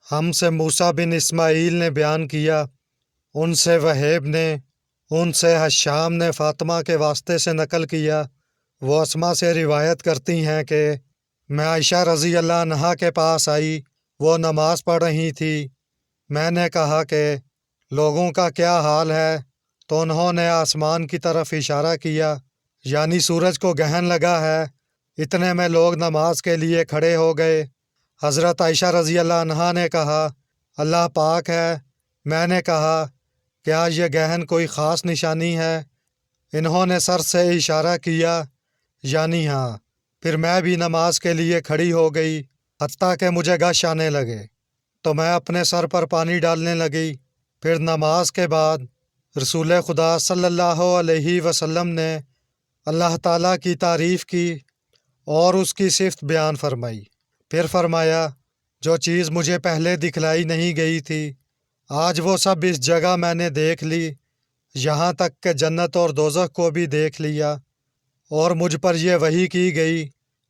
ہم سے موسیٰ بن اسماعیل نے بیان کیا، ان سے وہیب نے، ان سے حشام نے فاطمہ کے واسطے سے نقل کیا۔ وہ اسما سے روایت کرتی ہیں کہ میں عائشہ رضی اللہ عنہا کے پاس آئی، وہ نماز پڑھ رہی تھی۔ میں نے کہا کہ لوگوں کا کیا حال ہے، تو انہوں نے آسمان کی طرف اشارہ کیا، یعنی سورج کو گرہن لگا ہے۔ اتنے میں لوگ نماز کے لیے کھڑے ہو گئے۔ حضرت عائشہ رضی اللہ عنہا نے کہا اللہ پاک ہے۔ میں نے کہا کیا یہ گرہن کوئی خاص نشانی ہے؟ انہوں نے سر سے اشارہ کیا یعنی ہاں۔ پھر میں بھی نماز کے لیے کھڑی ہو گئی، حتیٰ کہ مجھے غش آنے لگے تو میں اپنے سر پر پانی ڈالنے لگی۔ پھر نماز کے بعد رسول خدا صلی اللہ علیہ وسلم نے اللہ تعالیٰ کی تعریف کی اور اس کی صفت بیان فرمائی۔ پھر فرمایا جو چیز مجھے پہلے دکھلائی نہیں گئی تھی، آج وہ سب اس جگہ میں نے دیکھ لی، یہاں تک کہ جنت اور دوزخ کو بھی دیکھ لیا۔ اور مجھ پر یہ وحی کی گئی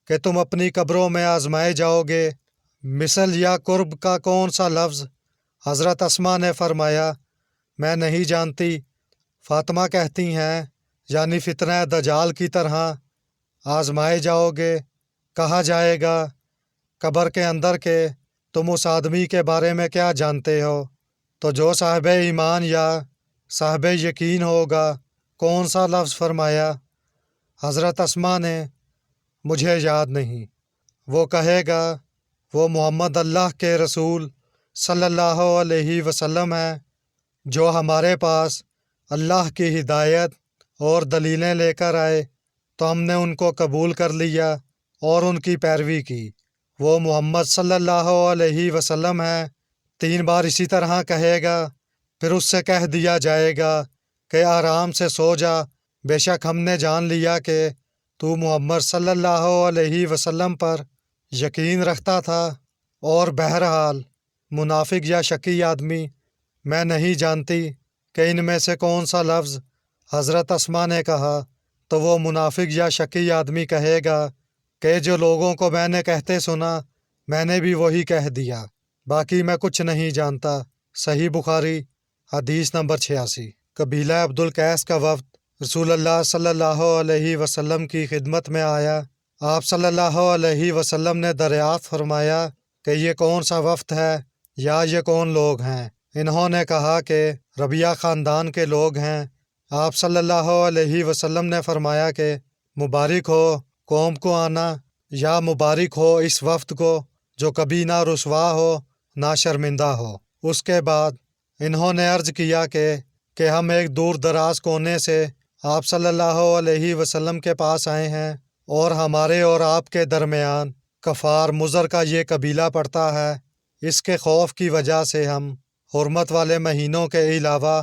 کہ تم اپنی قبروں میں آزمائے جاؤ گے۔ مثل یا قرب کا کون سا لفظ؟ حضرت اسما نے فرمایا میں نہیں جانتی۔ فاطمہ کہتی ہیں یعنی فتنہ دجال کی طرح آزمائے جاؤ گے۔ کہا جائے گا قبر کے اندر کہ تم اس آدمی کے بارے میں کیا جانتے ہو؟ تو جو صاحب ایمان یا صاحب یقین ہوگا۔ کون سا لفظ فرمایا؟ حضرت اسما نے مجھے یاد نہیں۔ وہ کہے گا وہ محمد اللہ کے رسول صلی اللہ علیہ وسلم ہے، جو ہمارے پاس اللہ کی ہدایت اور دلیلیں لے کر آئے، تو ہم نے ان کو قبول کر لیا اور ان کی پیروی کی۔ وہ محمد صلی اللہ علیہ وسلم ہے۔ 3 بار اسی طرح کہے گا۔ پھر اس سے کہہ دیا جائے گا کہ آرام سے سو جا، بے شک ہم نے جان لیا کہ تو محمد صلی اللہ علیہ وسلم پر یقین رکھتا تھا۔ اور بہرحال منافق یا شکی آدمی میں نہیں جانتی کہ ان میں سے کون سا لفظ حضرت اسما نے کہا، تو وہ منافق یا شکی آدمی کہے گا کہ جو لوگوں کو میں نے کہتے سنا میں نے بھی وہی کہہ دیا، باقی میں کچھ نہیں جانتا۔ صحیح بخاری حدیث نمبر 86۔ قبیلہ عبدالقیس کا وفد رسول اللہ صلی اللہ علیہ وسلم کی خدمت میں آیا۔ آپ صلی اللہ علیہ وسلم نے دریافت فرمایا کہ یہ کون سا وفد ہے یا یہ کون لوگ ہیں؟ انہوں نے کہا کہ ربیہ خاندان کے لوگ ہیں۔ آپ صلی اللہ علیہ وسلم نے فرمایا کہ مبارک ہو قوم کو آنا، یا مبارک ہو اس وفد کو جو کبھی نہ رسوا ہو نہ شرمندہ ہو۔ اس کے بعد انہوں نے عرض کیا کہ ہم ایک دور دراز کونے سے آپ صلی اللہ علیہ وسلم کے پاس آئے ہیں، اور ہمارے اور آپ کے درمیان کفار مضر کا یہ قبیلہ پڑتا ہے۔ اس کے خوف کی وجہ سے ہم حرمت والے مہینوں کے علاوہ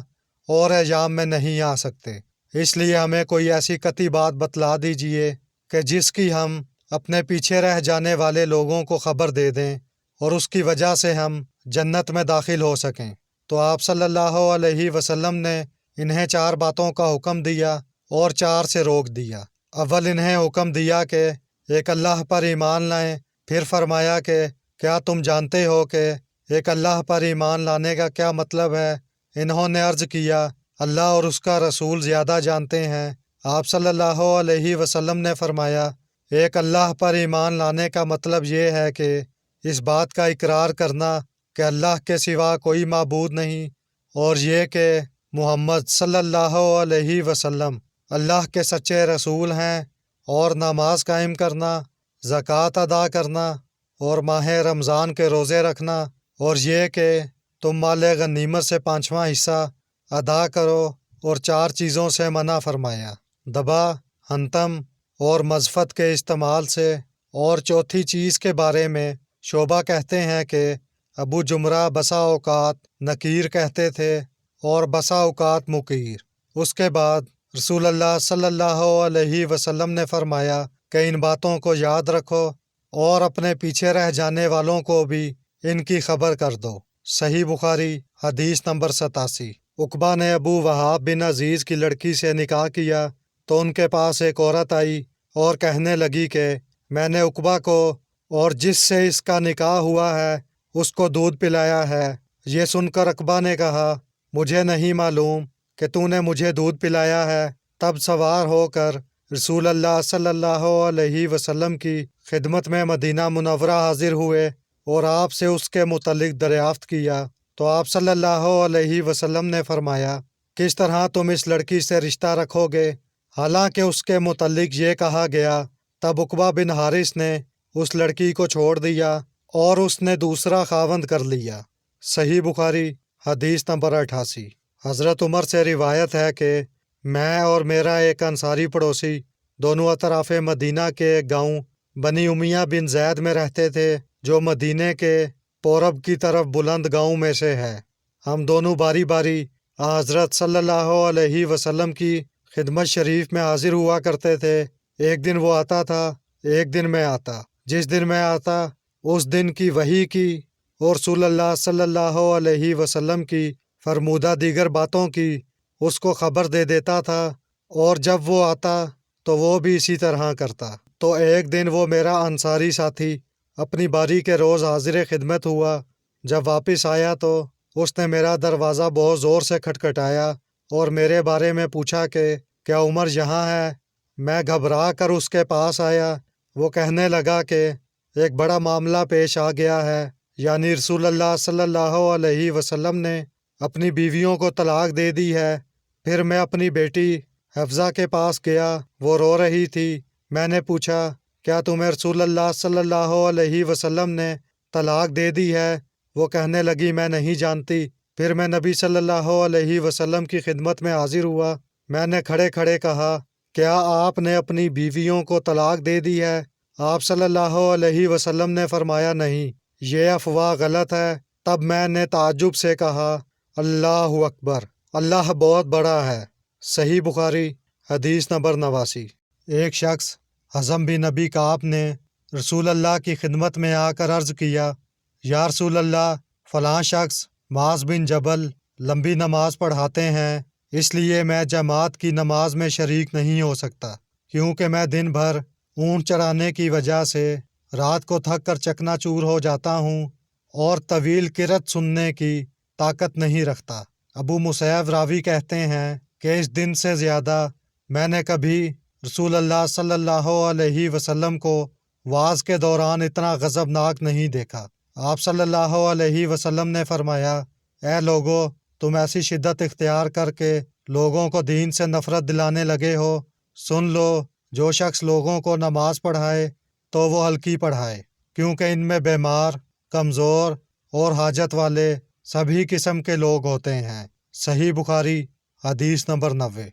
اور ایام میں نہیں آ سکتے، اس لیے ہمیں کوئی ایسی قطعی بات بتلا دیجیے کہ جس کی ہم اپنے پیچھے رہ جانے والے لوگوں کو خبر دے دیں اور اس کی وجہ سے ہم جنت میں داخل ہو سکیں۔ تو آپ صلی اللہ علیہ وسلم نے انہیں 4 باتوں کا حکم دیا اور 4 سے روک دیا۔ اول انہیں حکم دیا کہ ایک اللہ پر ایمان لائیں۔ پھر فرمایا کہ کیا تم جانتے ہو کہ ایک اللہ پر ایمان لانے کا کیا مطلب ہے؟ انہوں نے عرض کیا اللہ اور اس کا رسول زیادہ جانتے ہیں۔ آپ صلی اللہ علیہ وسلم نے فرمایا ایک اللہ پر ایمان لانے کا مطلب یہ ہے کہ اس بات کا اقرار کرنا کہ اللہ کے سوا کوئی معبود نہیں، اور یہ کہ محمد صلی اللہ علیہ وسلم اللہ کے سچے رسول ہیں، اور نماز قائم کرنا، زکوٰۃ ادا کرنا، اور ماہ رمضان کے روزے رکھنا، اور یہ کہ تم مال غنیمت سے 5واں حصہ ادا کرو، اور 4 چیزوں سے منع فرمایا، دبا، حنتم اور مزفت کے استعمال سے۔ اور چوتھی چیز کے بارے میں شعبہ کہتے ہیں کہ ابو جمرہ بسا اوقات نکیر کہتے تھے اور بسا اوقات مکیر۔ اس کے بعد رسول اللہ صلی اللہ علیہ وسلم نے فرمایا کہ ان باتوں کو یاد رکھو اور اپنے پیچھے رہ جانے والوں کو بھی ان کی خبر کر دو۔ صحیح بخاری حدیث نمبر 87۔ عقبہ نے ابو وہاب بن عزیز کی لڑکی سے نکاح کیا تو ان کے پاس ایک عورت آئی اور کہنے لگی کہ میں نے عقبہ کو اور جس سے اس کا نکاح ہوا ہے اس کو دودھ پلایا ہے۔ یہ سن کر عقبہ نے کہا مجھے نہیں معلوم کہ تو نے مجھے دودھ پلایا ہے۔ تب سوار ہو کر رسول اللہ صلی اللہ علیہ وسلم کی خدمت میں مدینہ منورہ حاضر ہوئے اور آپ سے اس کے متعلق دریافت کیا تو آپ صلی اللہ علیہ وسلم نے فرمایا کس طرح تم اس لڑکی سے رشتہ رکھو گے، حالانکہ اس کے متعلق یہ کہا گیا۔ تب عقبہ بن حارث نے اس لڑکی کو چھوڑ دیا اور اس نے دوسرا خاوند کر لیا۔ صحیح بخاری حدیث نمبر 88۔ حضرت عمر سے روایت ہے کہ میں اور میرا ایک انصاری پڑوسی دونوں اطراف مدینہ کے ایک گاؤں بنی امیہ بن زید میں رہتے تھے جو مدینے کے پورب کی طرف بلند گاؤں میں سے ہے۔ ہم دونوں باری باری حضرت صلی اللہ علیہ وسلم کی خدمت شریف میں حاضر ہوا کرتے تھے۔ ایک دن وہ آتا تھا، ایک دن میں آتا۔ جس دن میں آتا اس دن کی وحی کی اور رسول اللہ صلی اللہ علیہ وسلم کی فرمودہ دیگر باتوں کی اس کو خبر دے دیتا تھا، اور جب وہ آتا تو وہ بھی اسی طرح کرتا۔ تو ایک دن وہ میرا انصاری ساتھی اپنی باری کے روز حاضر خدمت ہوا۔ جب واپس آیا تو اس نے میرا دروازہ بہت زور سے کھٹکھٹایا اور میرے بارے میں پوچھا کہ کیا عمر یہاں ہے؟ میں گھبرا کر اس کے پاس آیا۔ وہ کہنے لگا کہ ایک بڑا معاملہ پیش آ گیا ہے، یعنی رسول اللہ صلی اللہ علیہ وسلم نے اپنی بیویوں کو طلاق دے دی ہے۔ پھر میں اپنی بیٹی حفصہ کے پاس گیا، وہ رو رہی تھی۔ میں نے پوچھا کیا تمہیں رسول اللہ صلی اللہ علیہ وسلم نے طلاق دے دی ہے؟ وہ کہنے لگی میں نہیں جانتی۔ پھر میں نبی صلی اللہ علیہ وسلم کی خدمت میں حاضر ہوا۔ میں نے کھڑے کھڑے کہا کیا آپ نے اپنی بیویوں کو طلاق دے دی ہے؟ آپ صلی اللہ علیہ وسلم نے فرمایا نہیں، یہ افواہ غلط ہے۔ تب میں نے تعجب سے کہا اللہ اکبر، اللہ بہت بڑا ہے۔ صحیح بخاری حدیث نمبر 89۔ ایک شخص حزم بن نبی کعب نے رسول اللہ کی خدمت میں آ کر عرض کیا یا رسول اللہ، فلاں شخص معاذ بن جبل لمبی نماز پڑھاتے ہیں، اس لیے میں جماعت کی نماز میں شریک نہیں ہو سکتا، کیونکہ میں دن بھر اونٹ چرانے کی وجہ سے رات کو تھک کر چکنا چور ہو جاتا ہوں اور طویل قرأت سننے کی طاقت نہیں رکھتا۔ ابو مصعب راوی کہتے ہیں کہ اس دن سے زیادہ میں نے کبھی رسول اللہ صلی اللہ علیہ وسلم کو وعظ کے دوران اتنا غضبناک نہیں دیکھا۔ آپ صلی اللہ علیہ وسلم نے فرمایا اے لوگو، تم ایسی شدت اختیار کر کے لوگوں کو دین سے نفرت دلانے لگے ہو، سن لو جو شخص لوگوں کو نماز پڑھائے تو وہ ہلکی پڑھائے، کیونکہ ان میں بیمار، کمزور اور حاجت والے سبھی قسم کے لوگ ہوتے ہیں۔ صحیح بخاری حدیث نمبر 90۔